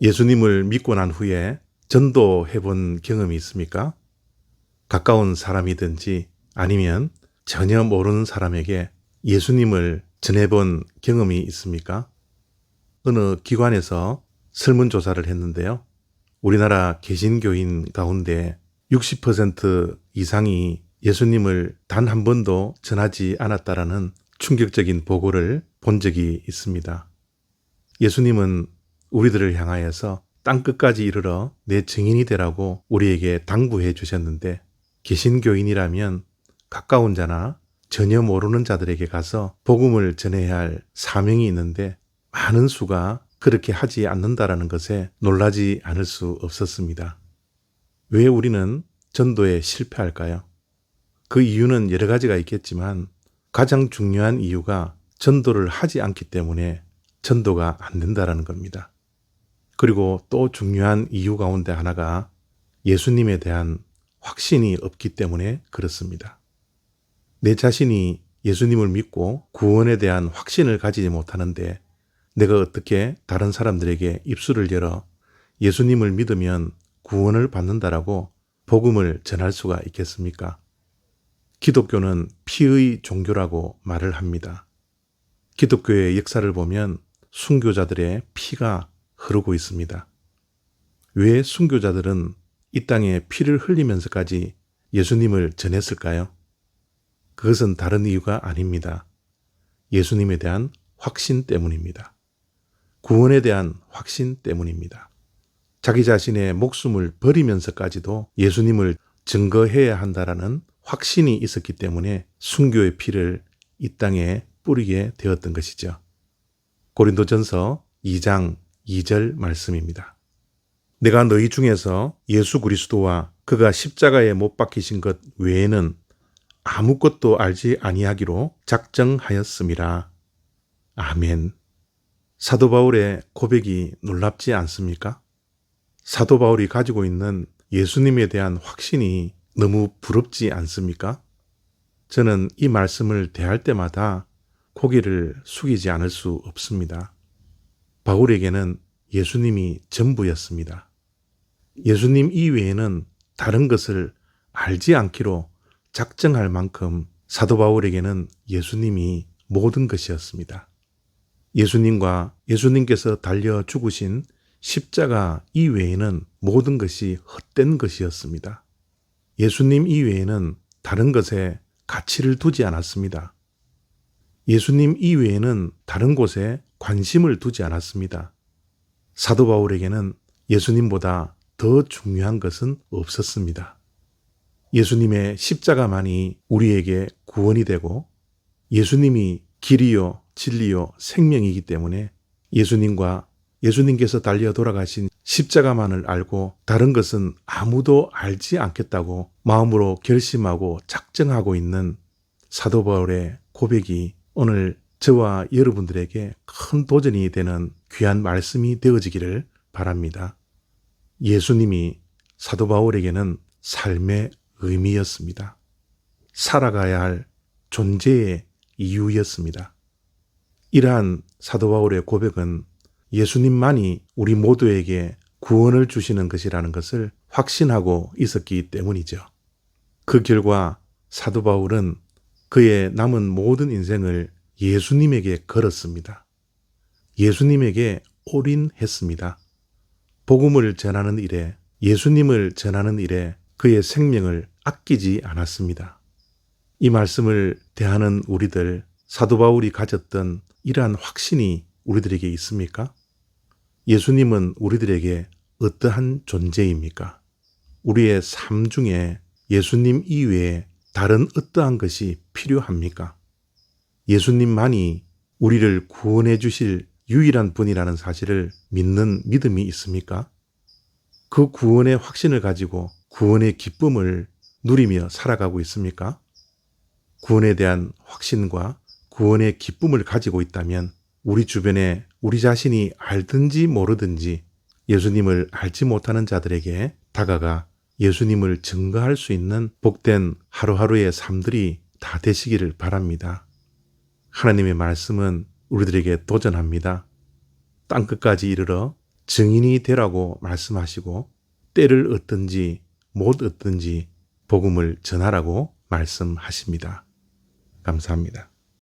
예수님을 믿고 난 후에 전도해 본 경험이 있습니까? 가까운 사람이든지 아니면 전혀 모르는 사람에게 예수님을 전해본 경험이 있습니까? 어느 기관에서 설문조사를 했는데요. 우리나라 개신교인 가운데 60% 이상이 예수님을 단 한 번도 전하지 않았다라는 충격적인 보고를 본 적이 있습니다. 예수님은 우리들을 향하여서 땅끝까지 이르러 내 증인이 되라고 우리에게 당부해 주셨는데, 개신교인이라면 가까운 자나 전혀 모르는 자들에게 가서 복음을 전해야 할 사명이 있는데 많은 수가 그렇게 하지 않는다라는 것에 놀라지 않을 수 없었습니다. 왜 우리는 전도에 실패할까요? 그 이유는 여러 가지가 있겠지만 가장 중요한 이유가 전도를 하지 않기 때문에 전도가 안 된다라는 겁니다. 그리고 또 중요한 이유 가운데 하나가 예수님에 대한 확신이 없기 때문에 그렇습니다. 내 자신이 예수님을 믿고 구원에 대한 확신을 가지지 못하는데 내가 어떻게 다른 사람들에게 입술을 열어 예수님을 믿으면 구원을 받는다라고 복음을 전할 수가 있겠습니까? 기독교는 피의 종교라고 말을 합니다. 기독교의 역사를 보면 순교자들의 피가 흐르고 있습니다. 왜 순교자들은 이 땅에 피를 흘리면서까지 예수님을 전했을까요? 그것은 다른 이유가 아닙니다. 예수님에 대한 확신 때문입니다. 구원에 대한 확신 때문입니다. 자기 자신의 목숨을 버리면서까지도 예수님을 증거해야 한다라는 확신이 있었기 때문에 순교의 피를 이 땅에 뿌리게 되었던 것이죠. 고린도전서 2장 2절 말씀입니다. 내가 너희 중에서 예수 그리스도와 그가 십자가에 못 박히신 것 외에는 아무것도 알지 아니하기로 작정하였음이라. 아멘. 사도 바울의 고백이 놀랍지 않습니까? 사도 바울이 가지고 있는 예수님에 대한 확신이 너무 부럽지 않습니까? 저는 이 말씀을 대할 때마다 고개를 숙이지 않을 수 없습니다. 바울에게는 예수님이 전부였습니다. 예수님 이외에는 다른 것을 알지 않기로 작정할 만큼 사도 바울에게는 예수님이 모든 것이었습니다. 예수님과 예수님께서 달려 죽으신 십자가 이외에는 모든 것이 헛된 것이었습니다. 예수님 이외에는 다른 것에 가치를 두지 않았습니다. 예수님 이외에는 다른 곳에 관심을 두지 않았습니다. 사도 바울에게는 예수님보다 더 중요한 것은 없었습니다. 예수님의 십자가만이 우리에게 구원이 되고 예수님이 길이요, 진리요, 생명이기 때문에 예수님과 예수님께서 달려 돌아가신 십자가만을 알고 다른 것은 아무도 알지 않겠다고 마음으로 결심하고 작정하고 있는 사도 바울의 고백이 오늘 저와 여러분들에게 큰 도전이 되는 귀한 말씀이 되어지기를 바랍니다. 예수님이 사도 바울에게는 삶의 의미였습니다. 살아가야 할 존재의 이유였습니다. 이러한 사도 바울의 고백은 예수님만이 우리 모두에게 구원을 주시는 것이라는 것을 확신하고 있었기 때문이죠. 그 결과 사도 바울은 그의 남은 모든 인생을 예수님에게 걸었습니다. 예수님에게 올인했습니다. 복음을 전하는 일에, 예수님을 전하는 일에 그의 생명을 아끼지 않았습니다. 이 말씀을 대하는 우리들, 사도 바울이 가졌던 이러한 확신이 우리들에게 있습니까? 예수님은 우리들에게 어떠한 존재입니까? 우리의 삶 중에 예수님 이외에 다른 어떠한 것이 필요합니까? 예수님만이 우리를 구원해 주실 유일한 분이라는 사실을 믿는 믿음이 있습니까? 그 구원의 확신을 가지고 구원의 기쁨을 누리며 살아가고 있습니까? 구원에 대한 확신과 구원의 기쁨을 가지고 있다면 우리 주변에 우리 자신이 알든지 모르든지 예수님을 알지 못하는 자들에게 다가가 예수님을 증거할 수 있는 복된 하루하루의 삶들이 다 되시기를 바랍니다. 하나님의 말씀은 우리들에게 도전합니다. 땅끝까지 이르러 증인이 되라고 말씀하시고 때를 얻든지 못 얻든지 복음을 전하라고 말씀하십니다. 감사합니다.